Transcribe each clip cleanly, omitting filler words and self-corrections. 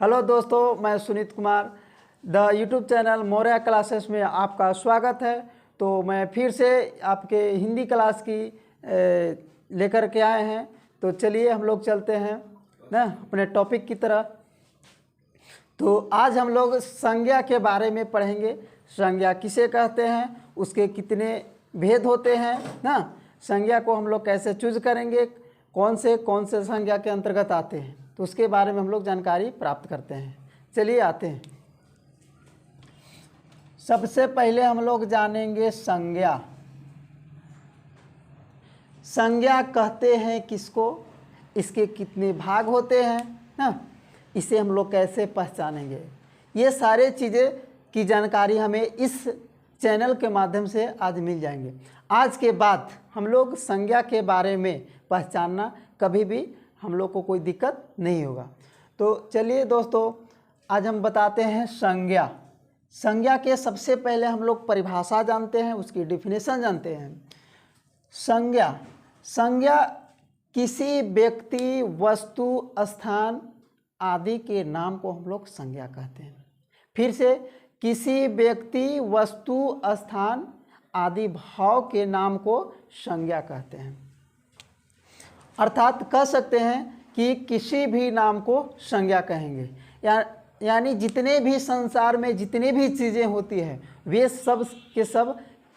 Hello दोस्तों, मैं Sunit Kumar the YouTube channel Maurya classes में आपका स्वागत है। तो मैं फिर से आपके हिंदी क्लास की लेकर के आए हैं। तो चलिए हम लोग चलते हैं ना अपने टॉपिक की तरफ। तो आज हम लोग संज्ञा के बारे में पढ़ेंगे। संज्ञा किसे कहते हैं, उसके कितने भेद होते हैं ना, संज्ञा को हम लोग कैसे चूज करेंगे, कौन से संज्ञा के अंतर्गत आते हैं, तो उसके बारे में हम लोग जानकारी प्राप्त करते हैं। चलिए आते हैं। सबसे पहले हम लोग जानेंगे संज्ञा। संज्ञा कहते हैं किसको, इसके कितने भाग होते हैं ना, इसे हम लोग कैसे पहचानेंगे, ये सारे चीज़ें की जानकारी हमें इस चैनल के माध्यम से आज मिल जाएंगे। आज के बाद हम लोग संज्ञा के बारे में पहचानना कभी भी हम लोग को कोई दिक्कत नहीं होगा। तो चलिए दोस्तों, आज हम बताते हैं संज्ञा। संज्ञा के सबसे पहले हम लोग परिभाषा जानते हैं, उसकी डिफिनेशन जानते हैं। संज्ञा किसी व्यक्ति, वस्तु, स्थान आदि के नाम को हम लोग संज्ञा कहते हैं। फिर से, किसी व्यक्ति, वस्तु, स्थान आदि भाव के नाम को संज्ञा कहते हैं। अर्थात कह सकते हैं कि किसी भी नाम को संज्ञा कहेंगे। यानी जितने भी संसार में जितनी भी चीज़ें होती हैं वे सब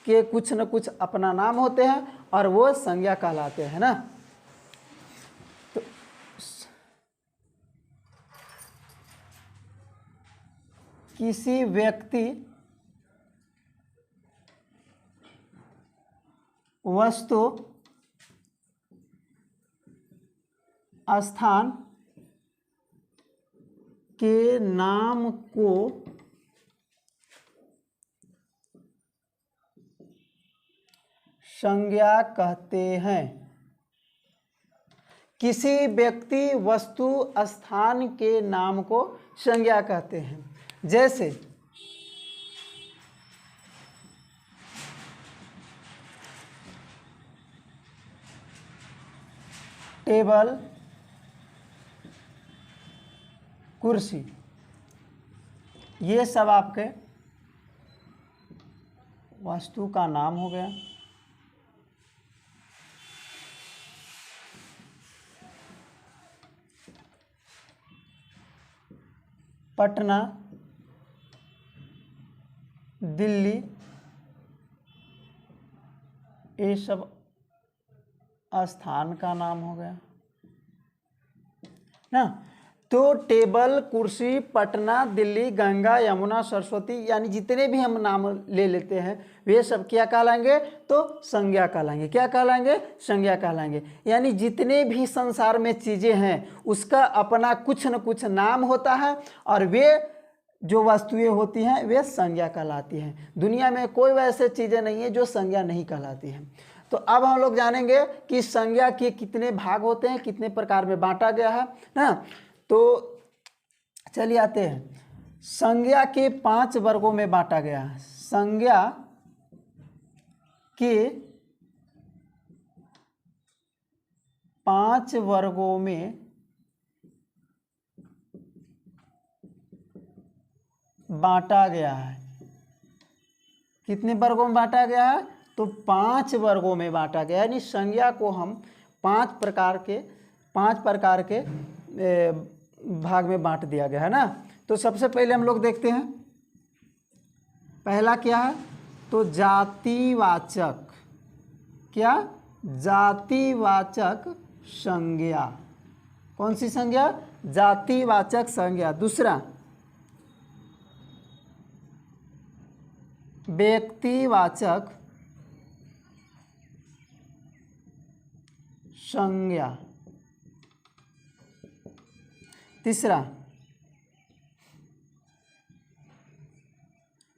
के कुछ न कुछ अपना नाम होते हैं और वो संज्ञा कहलाते हैं ना। तो किसी व्यक्ति, वस्तु, स्थान के नाम को संज्ञा कहते हैं। किसी व्यक्ति, वस्तु, स्थान के नाम को संज्ञा कहते हैं। जैसे टेबल, कुर्सी, ये सब आपके वस्तु का नाम हो गया। पटना, दिल्ली, ये सब स्थान का नाम हो गया ना। तो टेबल, कुर्सी, पटना, दिल्ली, गंगा, यमुना, सरस्वती, यानी जितने भी हम नाम ले लेते हैं वे सब क्या कहलाएंगे, तो संज्ञा कहलाएंगे। क्या कहलाएंगे, संज्ञा कहलाएंगे। यानी जितने भी संसार में चीज़ें हैं उसका अपना कुछ न कुछ नाम होता है और वे जो वस्तुएं होती हैं वे संज्ञा कहलाती हैं। दुनिया में कोई वैसे चीज़ें नहीं है जो संज्ञा नहीं कहलाती हैं। तो अब हम लोग जानेंगे कि संज्ञा के कितने भाग होते हैं, कितने प्रकार में बांटा गया है ना। तो चलिए आते हैं। संज्ञा के 5 वर्गों में बांटा गया है। संज्ञा के 5 वर्गों में बांटा गया है। कितने वर्गों में बांटा गया है, तो 5 वर्गों में बांटा गया है। यानी संज्ञा को हम 5 प्रकार के भाग में बांट दिया गया है ना। तो सबसे पहले हम लोग देखते हैं, पहला क्या है, तो जातिवाचक। क्या, जातिवाचक संज्ञा। कौन सी संज्ञा, जातिवाचक संज्ञा। दूसरा, व्यक्तिवाचक संज्ञा। तीसरा,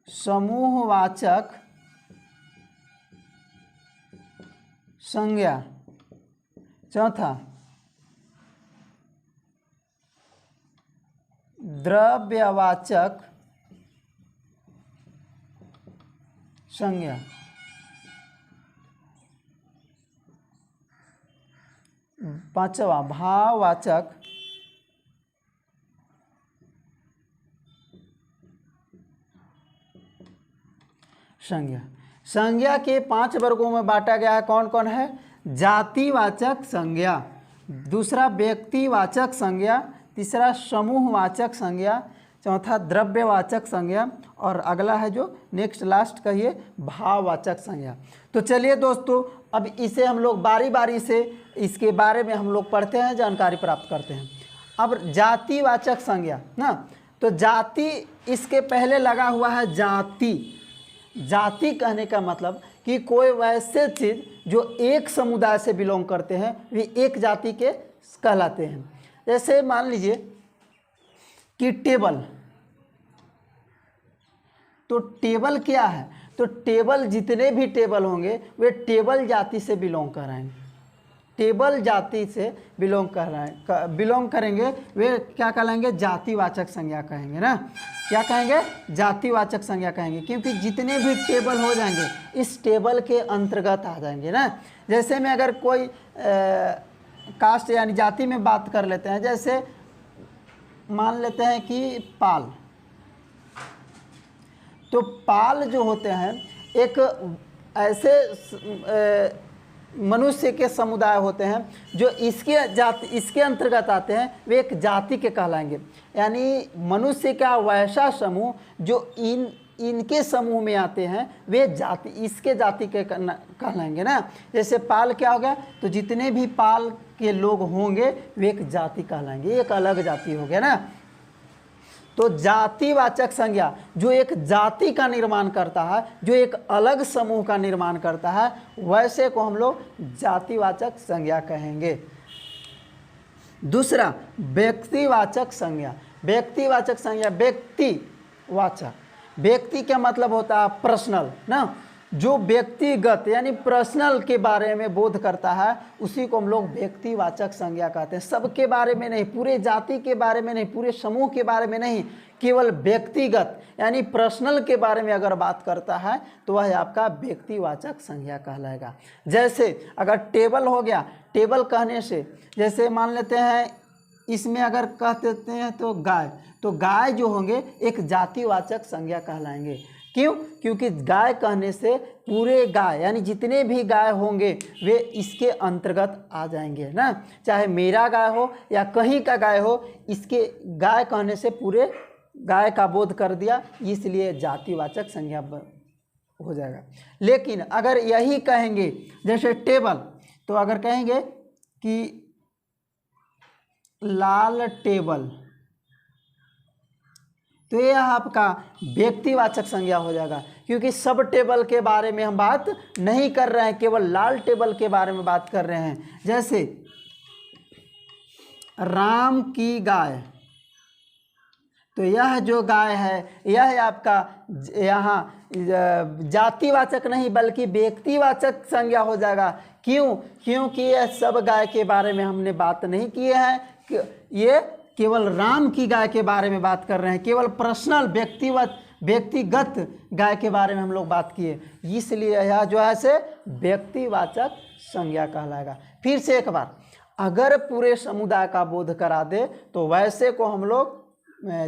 समूहवाचक संज्ञा। चौथा, द्रव्यवाचक संज्ञा। पांचवा, भाववाचक संज्ञा। संज्ञा के 5 वर्गों में बांटा गया है। कौन कौन है? जातिवाचक संज्ञा, दूसरा व्यक्तिवाचक संज्ञा, तीसरा समूहवाचक संज्ञा, चौथा द्रव्यवाचक संज्ञा, और अगला है जो नेक्स्ट लास्ट कहिए भाववाचक संज्ञा। तो चलिए दोस्तों, अब इसे हम लोग बारी बारी से इसके बारे में हम लोग पढ़ते हैं, जानकारी प्राप्त करते हैं। अब जातिवाचक संज्ञा ना, तो जाति इसके पहले लगा हुआ है जाति। जाति कहने का मतलब कि कोई वैसे चीज़ जो एक समुदाय से बिलोंग करते हैं वे एक जाति के कहलाते हैं। जैसे मान लीजिए कि टेबल, तो टेबल क्या है? तो टेबल, जितने भी टेबल होंगे वे टेबल जाति से बिलोंग कराएंगे, टेबल जाति से बिलोंग करेंगे, वे क्या कहलाएंगे? जातिवाचक संज्ञा कहेंगे ना। क्या कहेंगे? जातिवाचक संज्ञा कहेंगे, क्योंकि जितने भी टेबल हो जाएंगे इस टेबल के अंतर्गत आ जाएंगे ना। जैसे में अगर कोई कास्ट यानी जाति में बात कर लेते हैं, जैसे मान लेते हैं कि पाल, तो पाल जो होते हैं एक ऐसे मनुष्य के समुदाय होते हैं जो इसके अंतर्गत आते हैं, वे एक जाति के कहलाएंगे। यानी मनुष्य का वैसा समूह जो इनके समूह में आते हैं वे जाति, इसके जाति के कहलाएंगे ना। जैसे पाल क्या हो गया? तो जितने भी पाल के लोग होंगे वे एक जाति कहलाएंगे, एक अलग जाति हो गया ना। तो जातिवाचक संज्ञा जो एक जाति का निर्माण करता है, जो एक अलग समूह का निर्माण करता है, वैसे को हम लोग जातिवाचक संज्ञा कहेंगे। दूसरा व्यक्तिवाचक संज्ञा। व्यक्तिवाचक संज्ञा, व्यक्तिवाचक, व्यक्ति का मतलब होता है पर्सनल ना, जो व्यक्तिगत यानी पर्सनल के बारे में बोध करता है उसी को हम लोग व्यक्तिवाचक संज्ञा कहते हैं। सबके बारे में नहीं, पूरे जाति के बारे में नहीं, पूरे समूह के बारे में नहीं, केवल व्यक्तिगत यानी पर्सनल के बारे में अगर बात करता है तो वह आपका व्यक्तिवाचक संज्ञा कहलाएगा। जैसे अगर टेबल हो गया, टेबल कहने से जैसे मान लेते हैं इसमें अगर कह देते हैं तो गाय, तो गाय जो होंगे एक जातिवाचक संज्ञा कहलाएंगे। क्यों? क्योंकि गाय कहने से पूरे गाय यानी जितने भी गाय होंगे वे इसके अंतर्गत आ जाएंगे ना। चाहे मेरा गाय हो या कहीं का गाय हो, इसके गाय कहने से पूरे गाय का बोध कर दिया, इसलिए जातिवाचक संज्ञा हो जाएगा। लेकिन अगर यही कहेंगे जैसे टेबल, तो अगर कहेंगे कि लाल टेबल, तो यह आपका व्यक्तिवाचक संज्ञा हो जाएगा, क्योंकि सब टेबल के बारे में हम बात नहीं कर रहे हैं, केवल लाल टेबल के बारे में बात कर रहे हैं। जैसे राम की गाय, तो यह जो गाय है यह आपका यहाँ जातिवाचक नहीं बल्कि व्यक्तिवाचक संज्ञा हो जाएगा। क्यों? क्योंकि यह सब गाय के बारे में हमने बात नहीं किए हैं, ये केवल राम की गाय के बारे में बात कर रहे हैं, केवल पर्सनल व्यक्तिगत गाय के बारे में हम लोग बात किए, इसलिए यह जो है से व्यक्तिवाचक संज्ञा कहलाएगा। फिर से एक बार, अगर पूरे समुदाय का बोध करा दे तो वैसे को हम लोग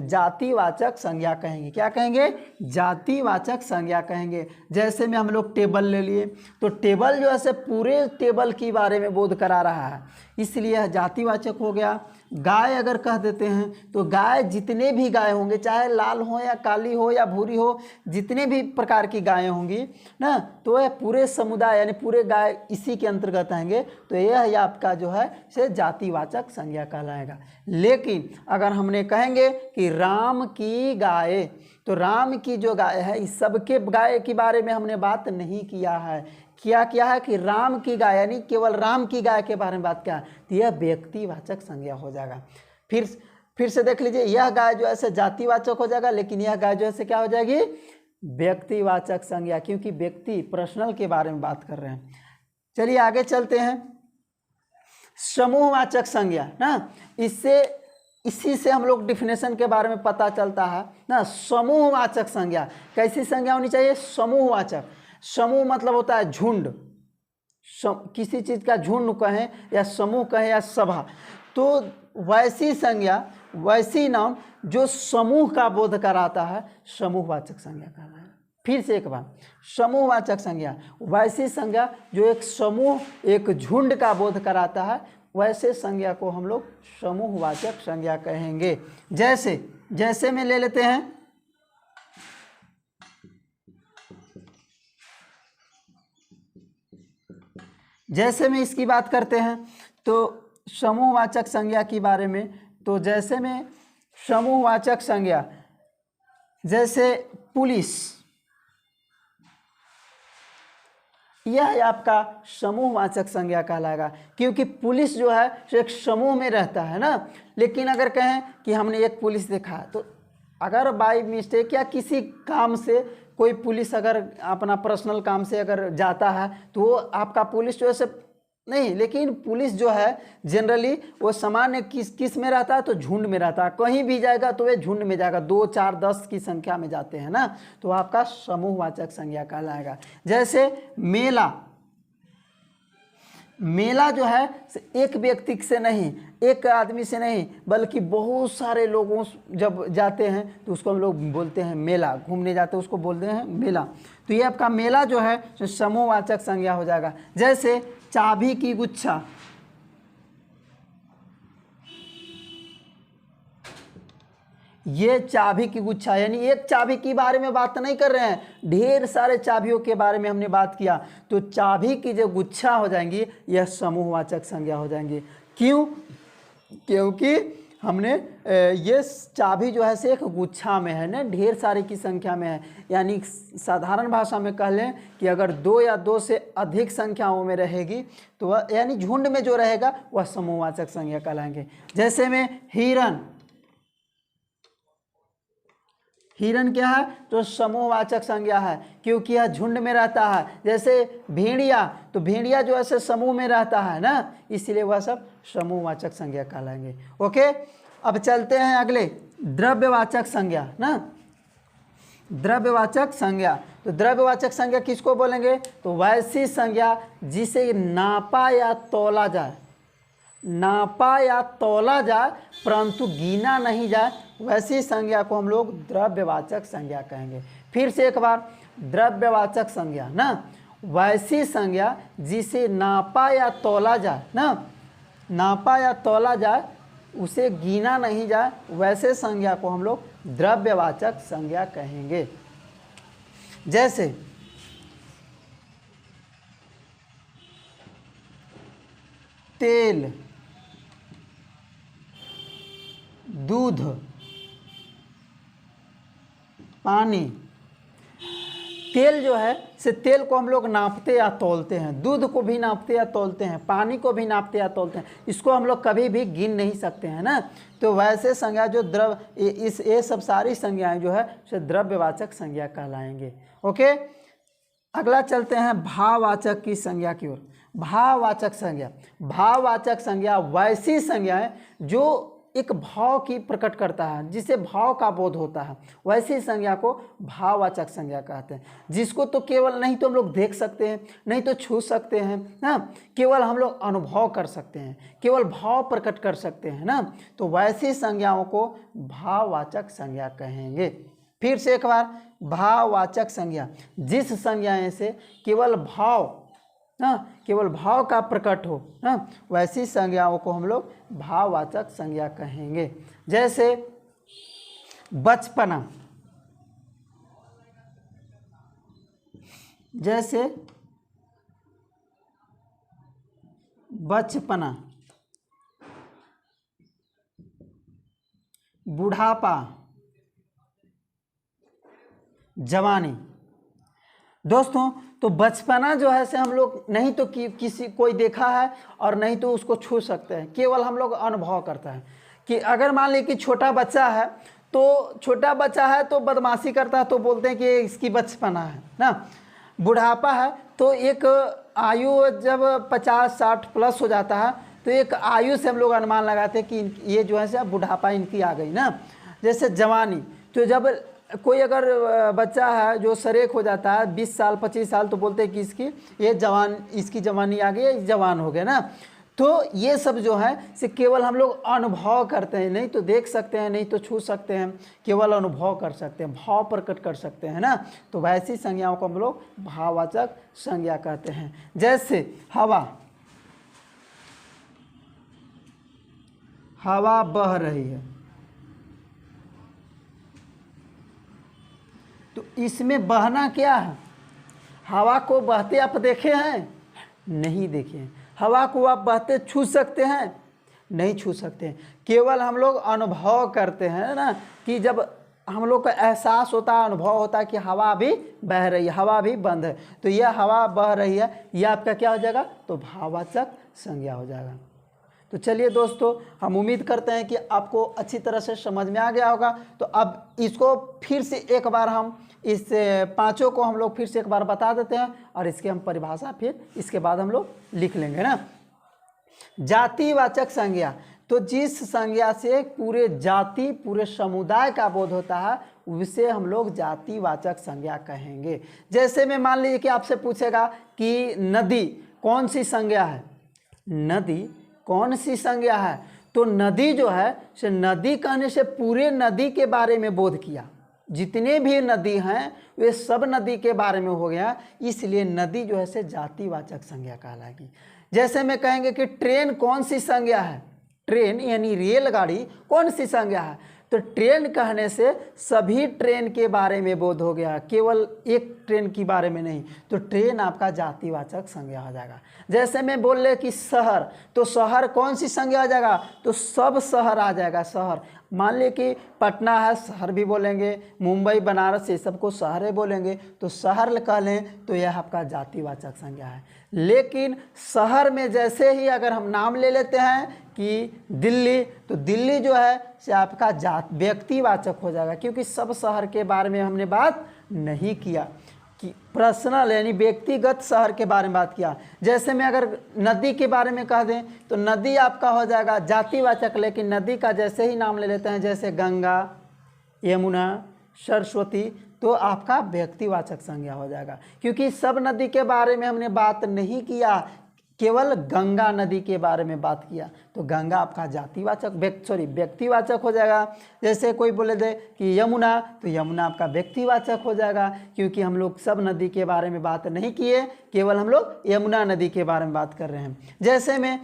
जातिवाचक संज्ञा कहेंगे। क्या कहेंगे? जातिवाचक संज्ञा कहेंगे। जैसे में हम लोग टेबल ले लिए, तो टेबल जो है से पूरे टेबल के बारे में बोध करा रहा है, इसलिए यह जातिवाचक हो गया। गाय अगर कह देते हैं तो गाय जितने भी गाय होंगे, चाहे लाल हो या काली हो या भूरी हो, जितने भी प्रकार की गायें होंगी ना, तो वह पूरे समुदाय यानी पूरे गाय इसी के अंतर्गत आएंगे, तो यह आपका जो है से जातिवाचक संज्ञा कहलाएगा। लेकिन अगर हमने कहेंगे कि राम की गाय, तो राम की जो गाय है इस सबके गाय के बारे में हमने बात नहीं किया है। क्या किया है कि राम की गाय यानी केवल राम की गाय के बारे में बात किया, तो यह व्यक्तिवाचक संज्ञा हो जाएगा। फिर से देख लीजिए, यह गाय जो है जातिवाचक हो जाएगा, लेकिन यह गाय जो है क्या हो जाएगी? व्यक्तिवाचक संज्ञा, क्योंकि व्यक्ति पर्सनल के बारे में बात कर रहे हैं। चलिए आगे चलते हैं। समूहवाचक संज्ञा ना, इसी से हम लोग डिफिनेशन के बारे में पता चलता है ना। समूहवाचक संज्ञा कैसी संज्ञा होनी चाहिए? समूहवाचक। समूह मतलब होता है झुंड, किसी चीज़ का झुंड कहें या समूह कहें या सभा, तो वैसी संज्ञा, वैसी नाम जो समूह का बोध कराता है, समूहवाचक संज्ञा कहलाएगा। फिर से एक बार, समूहवाचक संज्ञा वैसी संज्ञा जो एक समूह एक झुंड का बोध कराता है, वैसे संज्ञा को हम लोग समूहवाचक संज्ञा कहेंगे। जैसे जैसे में ले लेते हैं, जैसे में इसकी बात करते हैं तो समूहवाचक संज्ञा के बारे में, तो जैसे में समूहवाचक संज्ञा जैसे पुलिस, यह आपका समूहवाचक संज्ञा कहलाएगा, क्योंकि पुलिस जो है एक समूह में रहता है ना। लेकिन अगर कहें कि हमने एक पुलिस देखा, तो अगर बाय मिस्टेक या किसी काम से कोई पुलिस अगर अपना पर्सनल काम से अगर जाता है, तो वो आपका पुलिस जो है से नहीं, लेकिन पुलिस जो है जनरली वो सामान्य किस में रहता है, तो झुंड में रहता है। कहीं भी जाएगा तो वे झुंड में जाएगा, 2, 4, 10 की संख्या में जाते हैं ना, तो आपका समूहवाचक संज्ञा कहलाएगा। जैसे मेला, मेला जो है एक व्यक्ति से नहीं, एक आदमी से नहीं, बल्कि बहुत सारे लोगों जब जाते हैं तो उसको हम लोग बोलते हैं मेला, घूमने जाते हैं उसको बोलते हैं मेला। तो ये आपका मेला जो है समूहवाचक संज्ञा हो जाएगा। जैसे चाबी की गुच्छा, ये चाबी की गुच्छा, यानी एक चाबी के बारे में बात नहीं कर रहे हैं, ढेर सारे चाबियों के बारे में हमने बात किया, तो चाबी की जो गुच्छा हो जाएंगी यह समूहवाचक संज्ञा हो जाएंगी। क्यों? क्योंकि हमने ये चाबी जो है से एक गुच्छा में है ना, ढेर सारे की संख्या में है। यानी साधारण भाषा में कह लें कि अगर 2 या 2 से अधिक संख्याओं में रहेगी तो वह यानी झुंड में जो रहेगा वह समूहवाचक संज्ञा कहलाएंगे। जैसे में हिरन, हिरन क्या है? तो समूहवाचक संज्ञा है, क्योंकि यह झुंड में रहता है। जैसे भेड़िया, तो भेड़िया जो है समूह में रहता है ना, इसलिए वह सब समूहवाचक संज्ञा कहलाएंगे। ओके, अब चलते हैं अगले, द्रव्यवाचक संज्ञा ना, द्रव्यवाचक संज्ञा। तो द्रव्यवाचक संज्ञा किसको बोलेंगे? तो वैसी संज्ञा जिसे नापा या तौला जाए, नापा या तौला जाए परंतु गिना नहीं जाए, वैसी संज्ञा को हम लोग द्रव्यवाचक संज्ञा कहेंगे। फिर से एक बार, द्रव्यवाचक संज्ञा ना, वैसी संज्ञा जिसे नापा या तौला जाए ना, नापा या तौला जाए, उसे गिना नहीं जाए, वैसे संज्ञा को हम लोग द्रव्यवाचक संज्ञा कहेंगे। जैसे तेल, दूध, पानी। तेल जो है से तेल को हम लोग नापते या तौलते हैं, दूध को भी नापते या तौलते हैं, पानी को भी नापते या तौलते हैं, इसको हम लोग कभी भी गिन नहीं सकते हैं ना। तो वैसे संज्ञा जो द्रव ये सब सारी संज्ञाएं जो है से द्रव्यवाचक संज्ञा कहलाएंगे। ओके, अगला चलते हैं भाववाचक की संज्ञा की ओर। भाववाचक संज्ञा, भाववाचक संज्ञा वैसी संज्ञा है जो एक भाव की प्रकट करता है, जिसे भाव का बोध होता है, वैसी संज्ञा को भाववाचक संज्ञा कहते हैं। जिसको तो केवल नहीं तो हम लोग देख सकते हैं, नहीं तो छू सकते हैं ना, केवल हम लोग अनुभव कर सकते हैं, केवल भाव प्रकट कर सकते हैं ना, तो वैसी संज्ञाओं को भाववाचक संज्ञा कहेंगे। फिर से एक बार, भाववाचक संज्ञा जिस संज्ञा से केवल भाव ना, केवल भाव का प्रकट हो ना, वैसी संज्ञाओं को हम लोग भाववाचक संज्ञा कहेंगे। जैसे बचपना, जैसे बचपना, बुढ़ापा, जवानी। दोस्तों, तो बचपना जो है से हम लोग नहीं तो किसी कोई देखा है और नहीं तो उसको छू सकते हैं, केवल हम लोग अनुभव करता है। कि अगर मान लीजिए कि छोटा बच्चा है, तो छोटा बच्चा है तो बदमाशी करता है तो बोलते हैं कि इसकी बचपना है ना। बुढ़ापा है तो एक आयु जब 50-60 प्लस हो जाता है तो एक आयु से हम लोग अनुमान लगाते हैं कि ये जो है से बुढ़ापा इनकी आ गई ना। जैसे जवानी, तो जब कोई अगर बच्चा है जो सरेख हो जाता है 20 साल 25 साल, तो बोलते हैं कि इसकी ये जवान, इसकी जवानी आ गई, जवान हो गया ना। तो ये सब जो है से केवल हम लोग अनुभव करते हैं, नहीं तो देख सकते हैं, नहीं तो छू सकते हैं, केवल अनुभव कर सकते हैं, भाव प्रकट कर सकते हैं ना। तो वैसी संज्ञाओं को हम लोग भाववाचक संज्ञा कहते हैं। जैसे हवा, हवा बह रही है, तो इसमें बहना क्या है? हवा को बहते आप देखे हैं? नहीं देखे हैं। हवा को आप बहते छू सकते हैं? नहीं छू सकते हैं। केवल हम लोग अनुभव करते हैं ना, कि जब हम लोग को एहसास होता है, अनुभव होता है कि हवा भी बह रही है, हवा भी बंद है, तो यह हवा बह रही है, यह आपका क्या हो जाएगा? तो भाववाचक संज्ञा हो जाएगा। तो चलिए दोस्तों, हम उम्मीद करते हैं कि आपको अच्छी तरह से समझ में आ गया होगा। तो अब इसको फिर से एक बार हम इस पांचों को हम लोग फिर से एक बार बता देते हैं, और इसके हम परिभाषा फिर इसके बाद हम लोग लिख लेंगे ना। जातिवाचक संज्ञा, तो जिस संज्ञा से पूरे जाति, पूरे समुदाय का बोध होता है, उसे हम लोग जातिवाचक संज्ञा कहेंगे। जैसे में मान लीजिए कि आपसे पूछेगा कि नदी कौन सी संज्ञा है? नदी कौन सी संज्ञा है? तो नदी जो है से नदी कहने से पूरे नदी के बारे में बोध किया, जितने भी नदी हैं वे सब नदी के बारे में हो गया, इसलिए नदी जो है से जातिवाचक संज्ञा कहलाएगी। जैसे में कहेंगे कि ट्रेन कौन सी संज्ञा है? ट्रेन यानी रेलगाड़ी कौन सी संज्ञा है? तो ट्रेन कहने से सभी ट्रेन के बारे में बोध हो गया, केवल एक ट्रेन के बारे में नहीं, तो ट्रेन आपका जातिवाचक संज्ञा हो जाएगा। जैसे मैं बोल रहे कि शहर, तो शहर कौन सी संज्ञा हो जाएगा? तो सब शहर आ जाएगा। शहर मान लीजिए कि पटना है, शहर भी बोलेंगे, मुंबई, बनारस, ये सबको शहर बोलेंगे, तो शहर कह लें तो यह आपका जातिवाचक संज्ञा है। लेकिन शहर में जैसे ही अगर हम नाम ले लेते हैं कि दिल्ली, तो दिल्ली जो है से आपका व्यक्तिवाचक हो जाएगा, क्योंकि सब शहर के बारे में हमने बात नहीं किया, कि पर्सनल यानी व्यक्तिगत शहर के बारे में बात किया। जैसे में अगर नदी के बारे में कह दें तो नदी आपका हो जाएगा जातिवाचक, लेकिन नदी का जैसे ही नाम ले लेते हैं, जैसे गंगा, यमुना, सरस्वती, तो आपका व्यक्तिवाचक संज्ञा हो जाएगा, क्योंकि सब नदी के बारे में हमने बात नहीं किया, केवल गंगा नदी के बारे में बात किया, तो गंगा आपका जातिवाचक व्यक्तिवाचक हो जाएगा। जैसे कोई बोले दे कि यमुना, तो यमुना आपका व्यक्तिवाचक हो जाएगा, क्योंकि हम लोग सब नदी के बारे में बात नहीं किए, केवल हम लोग यमुना नदी के बारे में बात कर रहे हैं। जैसे में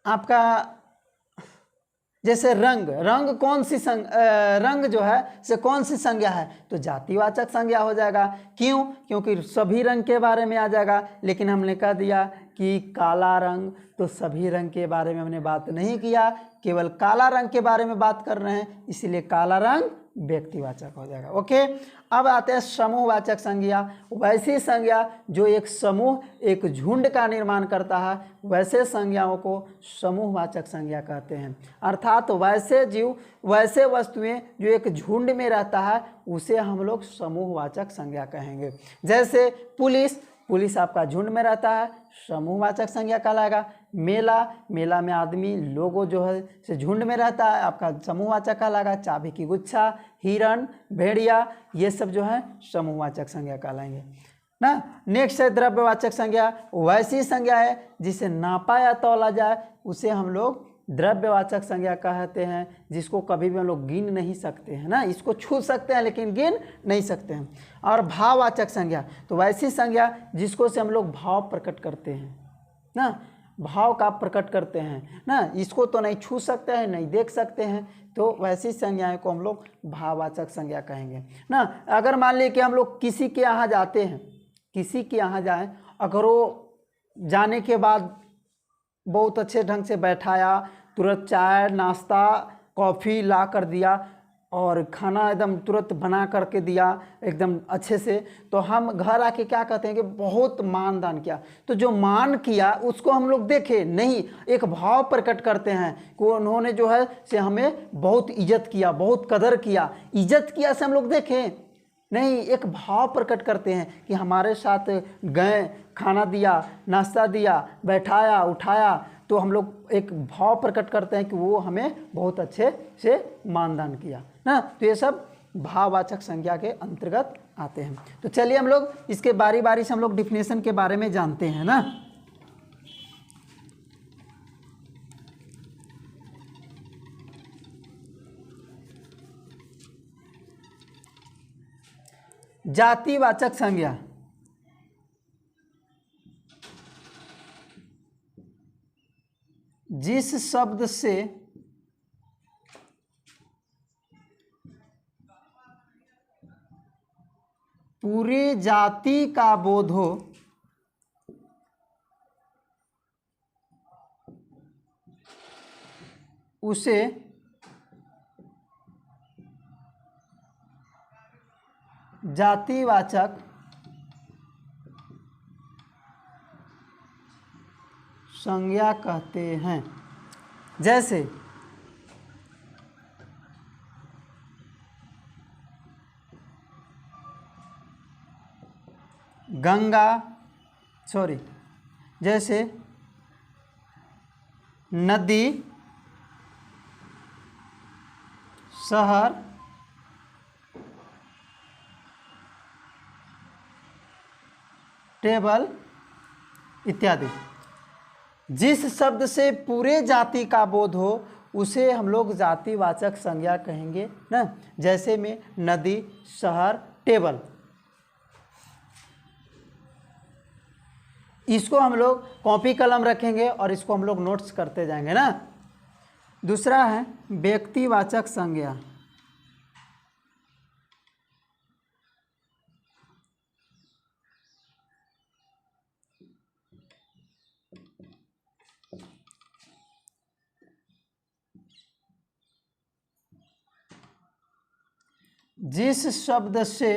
आपका जैसे रंग, रंग कौन सी रंग जो है से कौन सी संज्ञा है? तो जातिवाचक संज्ञा हो जाएगा। क्यों? क्योंकि सभी रंग के बारे में आ जाएगा, लेकिन हमने कह दिया कि काला रंग, तो सभी रंग के बारे में हमने बात नहीं किया, केवल काला रंग के बारे में बात कर रहे हैं, इसीलिए काला रंग व्यक्तिवाचक हो जाएगा। ओके, अब आते हैं समूहवाचक संज्ञा। वैसी संज्ञा जो एक समूह, एक झुंड का निर्माण करता है, वैसे संज्ञाओं को समूहवाचक संज्ञा कहते हैं। अर्थात वैसे जीव, वैसे वस्तुएं जो एक झुंड में रहता है, उसे हम लोग समूहवाचक संज्ञा कहेंगे। जैसे पुलिस, पुलिस आपका झुंड में रहता है, समूहवाचक संज्ञा कहलाएगा। मेला, मेला में आदमी लोगों जो है से झुंड में रहता है, आपका समूहवाचक कहलाएगा। चाबी की गुच्छा, हिरण, भेड़िया, ये सब जो है समूहवाचक संज्ञा कहलाएंगे ना। नेक्स्ट है द्रव्यवाचक संज्ञा। वैसी संज्ञा है जिसे नापा या तौला जाए, उसे हम लोग द्रव्यवाचक संज्ञा कहते हैं, जिसको कभी भी हम लोग गिन नहीं सकते हैं ना, इसको छू सकते हैं लेकिन गिन नहीं सकते हैं। और भाववाचक संज्ञा, तो वैसी संज्ञा जिसको से हम लोग भाव प्रकट करते हैं ना, भाव का प्रकट करते हैं ना, इसको तो नहीं छू सकते हैं, नहीं देख सकते हैं, तो वैसी संज्ञाएं को हम लोग भाववाचक संज्ञा कहेंगे ना। अगर मान लीजिए कि हम लोग किसी के यहाँ जाते हैं, किसी के यहाँ जाएं, अगर वो जाने के बाद बहुत अच्छे ढंग से बैठाया, तुरंत चाय, नाश्ता, कॉफ़ी ला कर दिया और खाना एकदम तुरंत बना करके दिया एकदम अच्छे से, तो हम घर आके क्या कहते हैं कि बहुत मान दान किया। तो जो मान किया उसको हम लोग देखे नहीं, एक भाव प्रकट करते हैं कि उन्होंने जो है से हमें बहुत इज्जत किया, बहुत कदर किया। इज्जत किया से हम लोग देखें नहीं, एक भाव प्रकट करते हैं कि हमारे साथ गए, खाना दिया, नाश्ता दिया, बैठाया, उठाया, तो हम लोग एक भाव प्रकट करते हैं कि वो हमें बहुत अच्छे से मानदान किया ना। तो ये सब भाववाचक संज्ञा के अंतर्गत आते हैं। तो चलिए हम लोग इसके बारी बारी से हम लोग डिफिनेशन के बारे में जानते हैं ना। जातिवाचक संज्ञा, जिस शब्द से पूरे जाति का बोध हो उसे जातिवाचक संज्ञा कहते हैं। जैसे जैसे नदी, शहर, टेबल इत्यादि। जिस शब्द से पूरे जाति का बोध हो उसे हम लोग जातिवाचक संज्ञा कहेंगे ना। जैसे में नदी, शहर, टेबल, इसको हम लोग कॉपी कलम रखेंगे और इसको हम लोग नोट्स करते जाएंगे ना। दूसरा है व्यक्तिवाचक संज्ञा, जिस शब्द से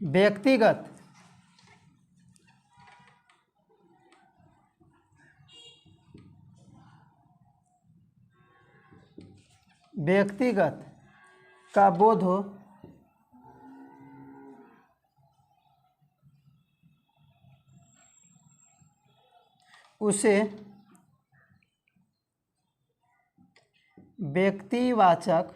व्यक्तिगत का बोध हो उसे व्यक्तिवाचक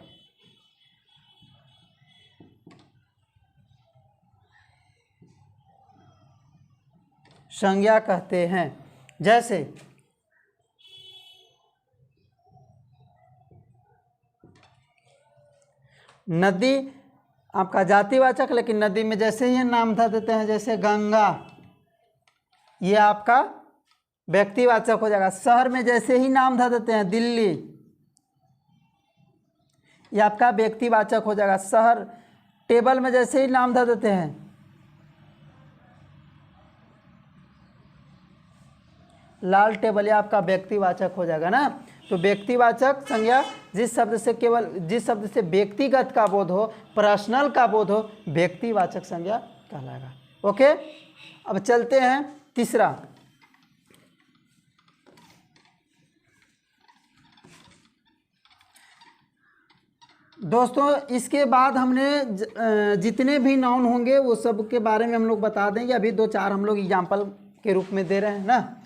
संज्ञा कहते हैं। जैसे नदी आपका जातिवाचक, लेकिन नदी में जैसे ही नाम था देते हैं, जैसे गंगा, ये आपका व्यक्तिवाचक हो जाएगा। शहर में जैसे ही नाम था देते हैं दिल्ली, ये आपका व्यक्तिवाचक हो जाएगा शहर। टेबल में जैसे ही नाम था देते हैं लाल टेबल, ये आपका व्यक्तिवाचक हो जाएगा ना। तो व्यक्तिवाचक संज्ञा जिस शब्द से व्यक्तिगत का बोध हो, पर्सनल का बोध हो, व्यक्तिवाचक संज्ञा कहलाएगा। ओके, अब चलते हैं तीसरा। दोस्तों इसके बाद हमने जितने भी नाउन होंगे वो सब के बारे में हम लोग बता देंगे। अभी 2-4 हम लोग एग्जाम्पल के रूप में दे रहे हैं ना।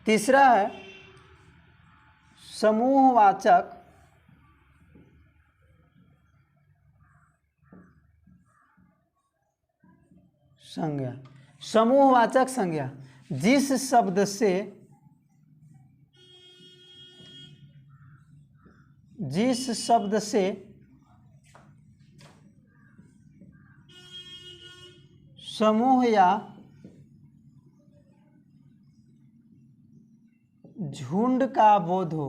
तीसरा है समूहवाचक संज्ञा। समूहवाचक संज्ञा जिस शब्द से समूह या झुंड का बोध हो,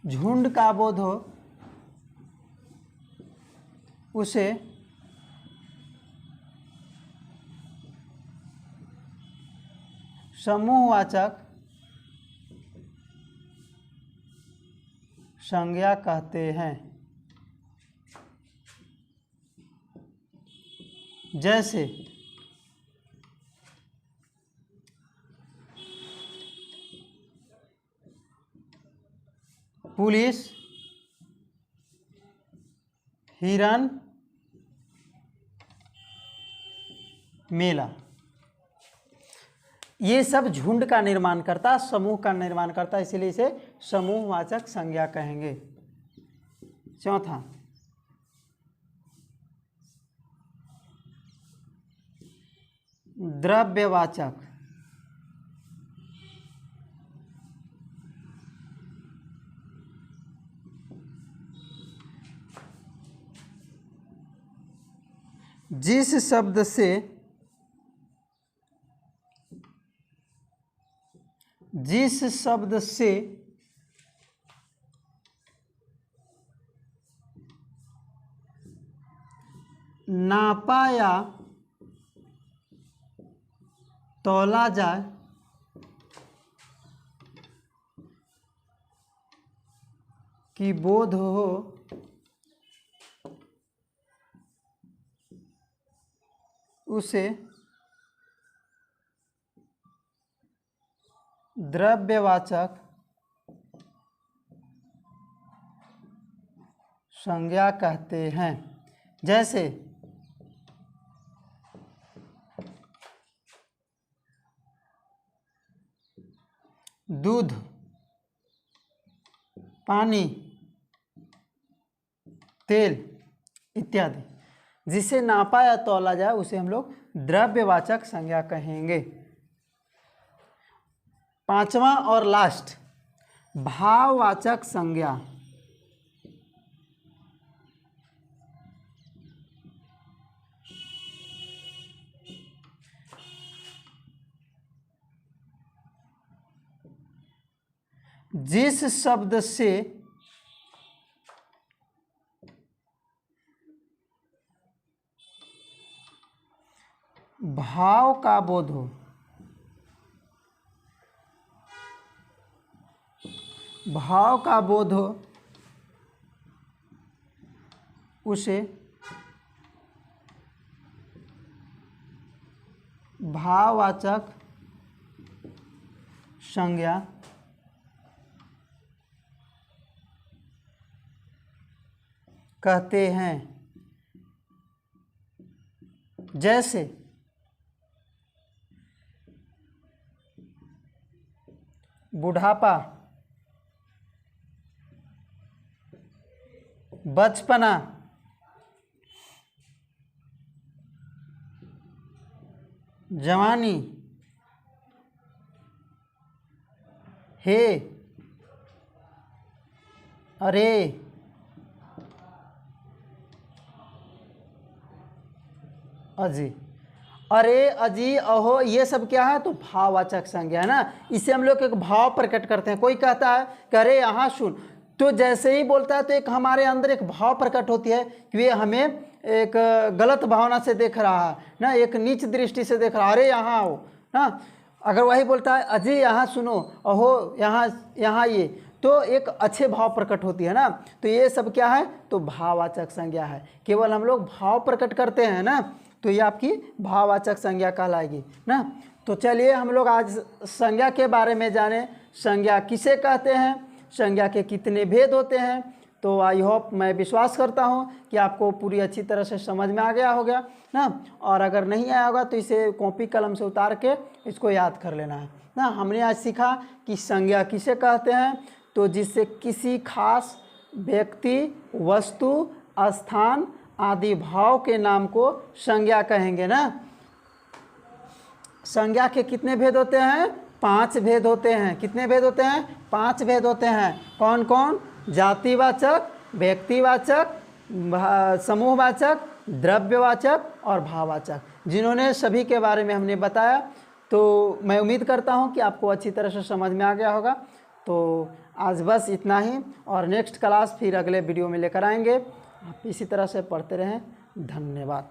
झुंड का बोध हो उसे समूहवाचक संज्ञा कहते हैं। जैसे पुलिस, हिरन, मेला, ये सब झुंड का निर्माण करता, समूह का निर्माण करता, इसीलिए इसे समूहवाचक संज्ञा कहेंगे। चौथा, द्रव्यवाचक, जिस शब्द से नापा या तौला जाए कि बोध हो उसे द्रव्यवाचक संज्ञा कहते हैं। जैसे दूध, पानी, तेल इत्यादि, जिसे नापा या तौला जाए उसे हम लोग द्रव्यवाचक संज्ञा कहेंगे। पांचवा और लास्ट, भाववाचक संज्ञा। जिस शब्द से भाव का बोध हो, भाव का बोध हो उसे भाववाचक संज्ञा कहते हैं। जैसे बुढ़ापा, बचपना, जवानी, हे, अरे, अजी, अरे, अजी, अहो, ये सब क्या है? तो भाववाचक संज्ञा है ना। इसे हम लोग एक भाव प्रकट करते हैं। कोई कहता है कि अरे यहाँ सुन, तो जैसे ही बोलता है तो एक हमारे अंदर एक भाव प्रकट होती है कि ये हमें एक गलत भावना से देख रहा है ना, एक नीच दृष्टि से देख रहा है, अरे यहाँ आओ ना। अगर वही बोलता है अजी यहाँ सुनो, अहो यहाँ ये, तो एक अच्छे भाव प्रकट होती है ना। तो ये सब क्या है? तो भाववाचक संज्ञा है। केवल हम लोग भाव प्रकट करते हैं ना, तो ये आपकी भाववाचक संज्ञा कहलाएगी ना। तो चलिए हम लोग आज संज्ञा के बारे में जाने। संज्ञा किसे कहते हैं, संज्ञा के कितने भेद होते हैं। तो आई होप, मैं विश्वास करता हूँ कि आपको पूरी अच्छी तरह से समझ में आ गया होगा ना। और अगर नहीं आया होगा तो इसे कॉपी कलम से उतार के इसको याद कर लेना है ना। हमने आज सीखा कि संज्ञा किसे कहते हैं, तो जिससे किसी खास व्यक्ति, वस्तु, स्थान आदि भाव के नाम को संज्ञा कहेंगे ना। संज्ञा के कितने भेद होते हैं? 5 भेद होते हैं। कितने भेद होते हैं? 5 भेद होते हैं। कौन कौन? जातिवाचक, व्यक्तिवाचक, समूहवाचक, द्रव्यवाचक और भाववाचक। जिन्होंने सभी के बारे में हमने बताया, तो मैं उम्मीद करता हूं कि आपको अच्छी तरह से समझ में आ गया होगा। तो आज बस इतना ही, और नेक्स्ट क्लास फिर अगले वीडियो में लेकर आएंगे। आप इसी तरह से पढ़ते रहें। धन्यवाद।